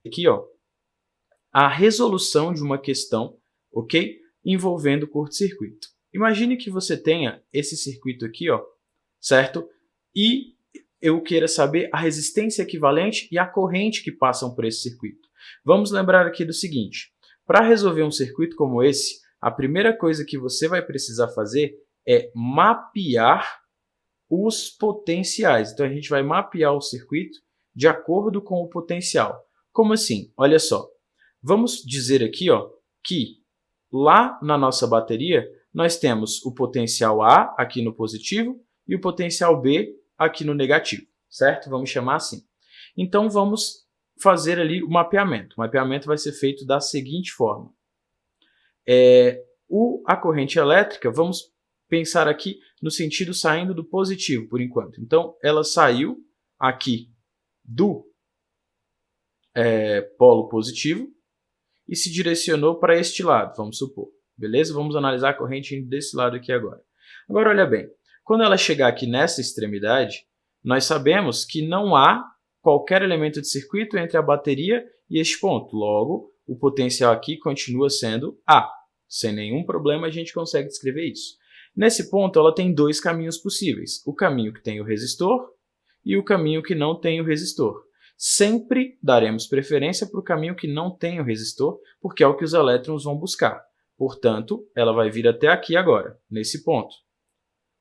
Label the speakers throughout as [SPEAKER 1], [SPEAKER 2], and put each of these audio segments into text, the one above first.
[SPEAKER 1] aqui, ó, a resolução de uma questão, ok? Envolvendo curto-circuito. Imagine que você tenha esse circuito aqui, ó, certo? E eu queira saber a resistência equivalente e a corrente que passam por esse circuito. Vamos lembrar aqui do seguinte: para resolver um circuito como esse, a primeira coisa que você vai precisar fazer é mapear os potenciais. Então, a gente vai mapear o circuito de acordo com o potencial. Como assim? Olha só. Vamos dizer aqui, ó, que lá na nossa bateria, nós temos o potencial A aqui no positivo e o potencial B aqui no negativo, certo? Vamos chamar assim. Então, vamos fazer ali o mapeamento. O mapeamento vai ser feito da seguinte forma. A corrente elétrica, vamos pensar aqui no sentido saindo do positivo, por enquanto. Então, ela saiu aqui do polo positivo e se direcionou para este lado, vamos supor. Beleza? Vamos analisar a corrente indo desse lado aqui agora. Agora, olha bem. Quando ela chegar aqui nessa extremidade, nós sabemos que não há qualquer elemento de circuito entre a bateria e este ponto. Logo, o potencial aqui continua sendo A. Sem nenhum problema, a gente consegue descrever isso. Nesse ponto, ela tem dois caminhos possíveis. O caminho que tem o resistor e o caminho que não tem o resistor. Sempre daremos preferência para o caminho que não tem o resistor, porque é o que os elétrons vão buscar. Portanto, ela vai vir até aqui agora, nesse ponto.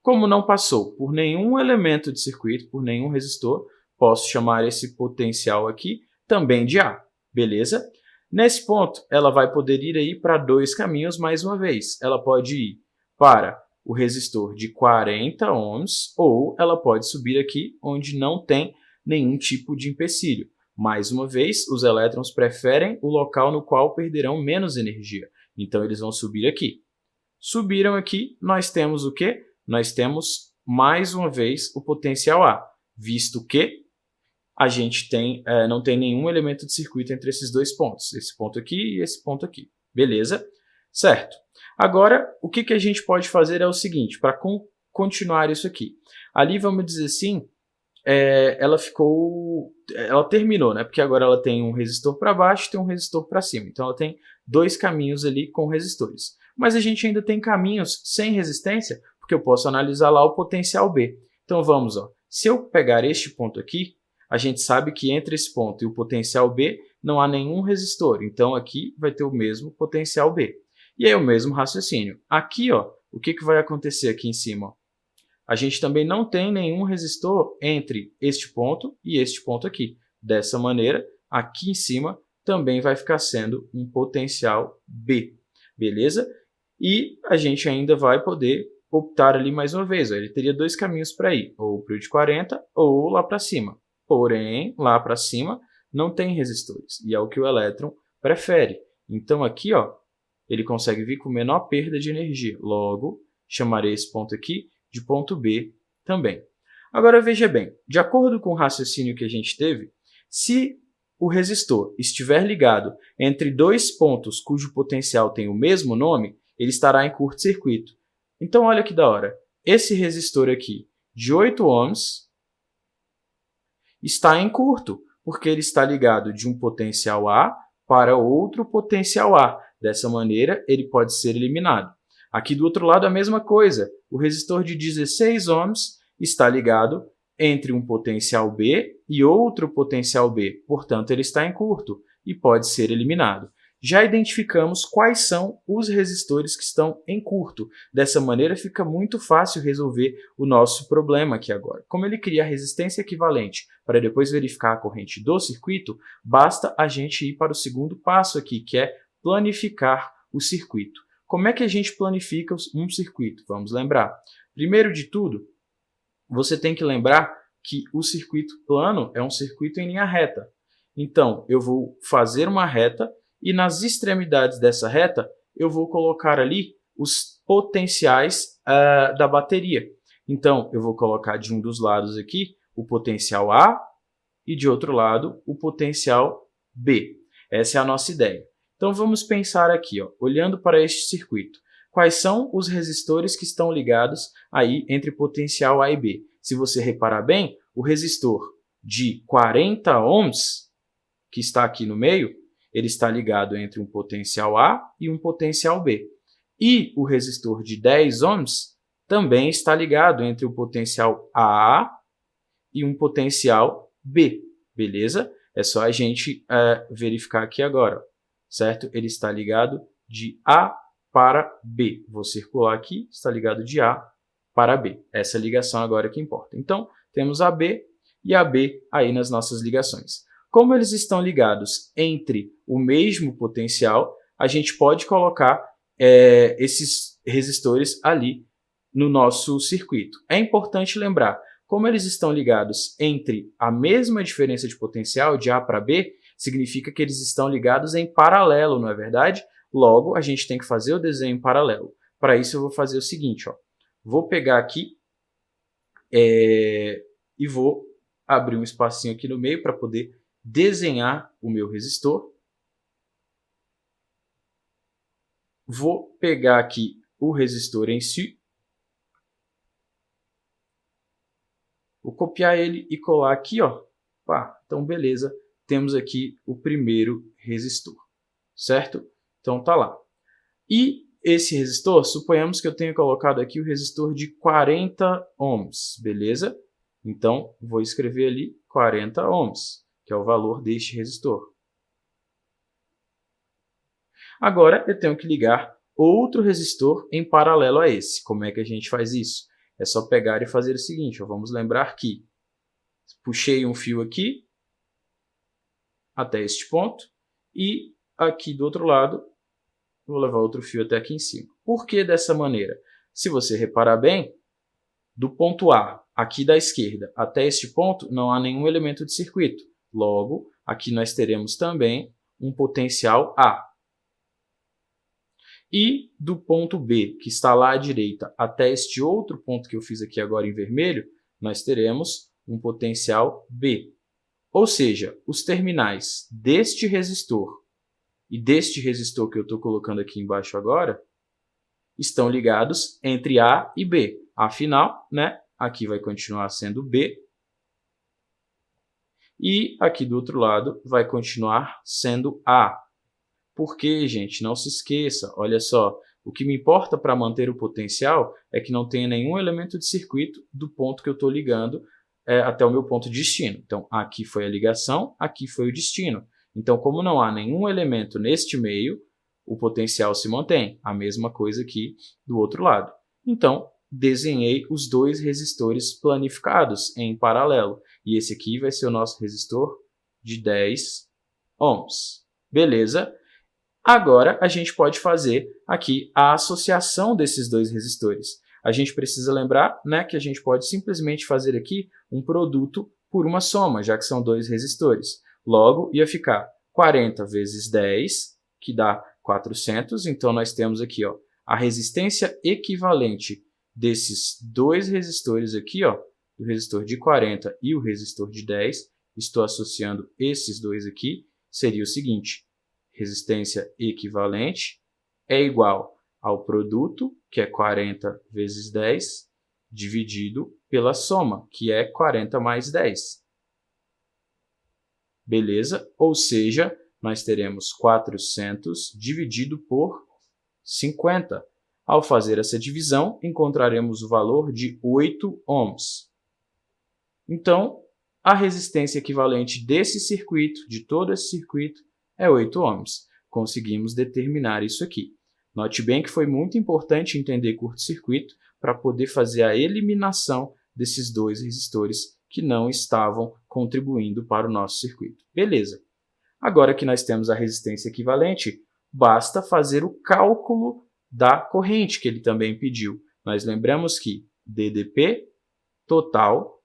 [SPEAKER 1] Como não passou por nenhum elemento de circuito, por nenhum resistor, posso chamar esse potencial aqui também de A. Beleza? Nesse ponto, ela vai poder ir aí para dois caminhos mais uma vez. Ela pode ir para o resistor de 40 ohms ou ela pode subir aqui onde não tem nenhum tipo de empecilho. Mais uma vez, os elétrons preferem o local no qual perderão menos energia. Então, eles vão subir aqui. Subiram aqui, nós temos o quê? Nós temos, mais uma vez, o potencial A, visto que a gente não tem nenhum elemento de circuito entre esses dois pontos. Esse ponto aqui e esse ponto aqui. Beleza? Certo. Agora, o que a gente pode fazer é o seguinte, para continuar isso aqui. Ali, vamos dizer assim, ela terminou, né? Porque agora ela tem um resistor para baixo e tem um resistor para cima. Então, ela tem dois caminhos ali com resistores. Mas a gente ainda tem caminhos sem resistência, porque eu posso analisar lá o potencial B. Então, vamos, ó. Se eu pegar este ponto aqui, a gente sabe que entre esse ponto e o potencial B não há nenhum resistor. Então, aqui vai ter o mesmo potencial B. E aí, o mesmo raciocínio. Aqui, ó, o que vai acontecer aqui em cima? Ó? A gente também não tem nenhum resistor entre este ponto e este ponto aqui. Dessa maneira, aqui em cima também vai ficar sendo um potencial B. Beleza? E a gente ainda vai poder optar ali mais uma vez. Ó, ele teria dois caminhos para ir, ou para o de 40 ou lá para cima. Porém, lá para cima não tem resistores, e é o que o elétron prefere. Então, aqui, ó, ele consegue vir com menor perda de energia. Logo, chamarei esse ponto aqui de ponto B também. Agora, veja bem, de acordo com o raciocínio que a gente teve, se o resistor estiver ligado entre dois pontos cujo potencial tem o mesmo nome, ele estará em curto-circuito. Então, olha que da hora. Esse resistor aqui, de 8 ohms, está em curto, porque ele está ligado de um potencial A para outro potencial A. Dessa maneira, ele pode ser eliminado. Aqui do outro lado, a mesma coisa. O resistor de 16 ohms está ligado entre um potencial B e outro potencial B. Portanto, ele está em curto e pode ser eliminado. Já identificamos quais são os resistores que estão em curto. Dessa maneira, fica muito fácil resolver o nosso problema aqui agora. Como ele cria a resistência equivalente para depois verificar a corrente do circuito, basta a gente ir para o segundo passo aqui, que é planificar o circuito. Como é que a gente planifica um circuito? Vamos lembrar. Primeiro de tudo, você tem que lembrar que o circuito plano é um circuito em linha reta. Então, eu vou fazer uma reta e nas extremidades dessa reta eu vou colocar ali os potenciais da bateria. Então, eu vou colocar de um dos lados aqui o potencial A e de outro lado o potencial B. Essa é a nossa ideia. Então, vamos pensar aqui, ó, olhando para este circuito. Quais são os resistores que estão ligados aí entre potencial A e B? Se você reparar bem, o resistor de 40 ohms que está aqui no meio, ele está ligado entre um potencial A e um potencial B. E o resistor de 10 ohms também está ligado entre o potencial A e um potencial B, beleza? É só a gente verificar aqui agora, certo? Ele está ligado de A para B. Vou circular aqui, está ligado de A para B. Essa ligação agora é que importa. Então, temos AB e AB aí nas nossas ligações. Como eles estão ligados entre o mesmo potencial, a gente pode colocar esses resistores ali no nosso circuito. É importante lembrar, como eles estão ligados entre a mesma diferença de potencial, de A para B, significa que eles estão ligados em paralelo, não é verdade? Logo, a gente tem que fazer o desenho em paralelo. Para isso, eu vou fazer o seguinte, ó. Vou pegar aqui e vou abrir um espacinho aqui no meio para poder desenhar o meu resistor. Vou pegar aqui o resistor em si. Vou copiar ele e colar aqui, ó. Pá, então, beleza. Temos aqui o primeiro resistor, certo? Então, tá lá. E esse resistor, suponhamos que eu tenha colocado aqui o resistor de 40 ohms, beleza? Então, vou escrever ali 40 ohms, que é o valor deste resistor. Agora, eu tenho que ligar outro resistor em paralelo a esse. Como é que a gente faz isso? É só pegar e fazer o seguinte, ó, vamos lembrar que puxei um fio aqui até este ponto e aqui do outro lado vou levar outro fio até aqui em cima. Por que dessa maneira? Se você reparar bem, do ponto A, aqui da esquerda, até este ponto, não há nenhum elemento de circuito. Logo, aqui nós teremos também um potencial A. E do ponto B, que está lá à direita, até este outro ponto que eu fiz aqui agora em vermelho, nós teremos um potencial B. Ou seja, os terminais deste resistor e deste resistor que eu estou colocando aqui embaixo agora estão ligados entre A e B. Afinal, né, aqui vai continuar sendo B e aqui do outro lado vai continuar sendo A. Porque, gente, não se esqueça, olha só, o que me importa para manter o potencial é que não tenha nenhum elemento de circuito do ponto que eu estou ligando até o meu ponto de destino. Então, aqui foi a ligação, aqui foi o destino. Então, como não há nenhum elemento neste meio, o potencial se mantém. A mesma coisa aqui do outro lado. Então, desenhei os dois resistores planificados em paralelo. E esse aqui vai ser o nosso resistor de 10 ohms. Beleza? Agora, a gente pode fazer aqui a associação desses dois resistores. A gente precisa lembrar, né, que a gente pode simplesmente fazer aqui um produto por uma soma, já que são dois resistores. Logo, ia ficar 40 vezes 10, que dá 400. Então, nós temos aqui ó, a resistência equivalente desses dois resistores aqui, ó, o resistor de 40 e o resistor de 10. Estou associando esses dois aqui. Seria o seguinte: resistência equivalente é igual ao produto, que é 40 vezes 10, dividido pela soma, que é 40 mais 10. Beleza? Ou seja, nós teremos 400 dividido por 50. Ao fazer essa divisão, encontraremos o valor de 8 ohms. Então, a resistência equivalente desse circuito, de todo esse circuito, é 8 ohms. Conseguimos determinar isso aqui. Note bem que foi muito importante entender curto-circuito para poder fazer a eliminação desses dois resistores que não estavam contribuindo para o nosso circuito. Beleza. Agora que nós temos a resistência equivalente, basta fazer o cálculo da corrente que ele também pediu. Nós lembramos que DDP total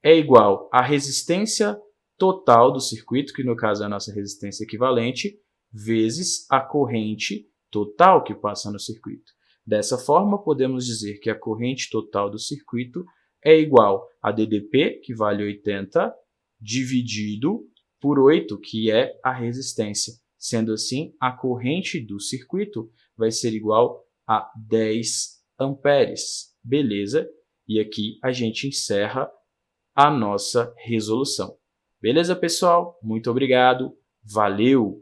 [SPEAKER 1] é igual à resistência total do circuito, que no caso é a nossa resistência equivalente, vezes a corrente total que passa no circuito. Dessa forma, podemos dizer que a corrente total do circuito é igual a DDP, que vale 80, dividido por 8, que é a resistência. Sendo assim, a corrente do circuito vai ser igual a 10 amperes. Beleza? E aqui a gente encerra a nossa resolução. Beleza, pessoal? Muito obrigado. Valeu!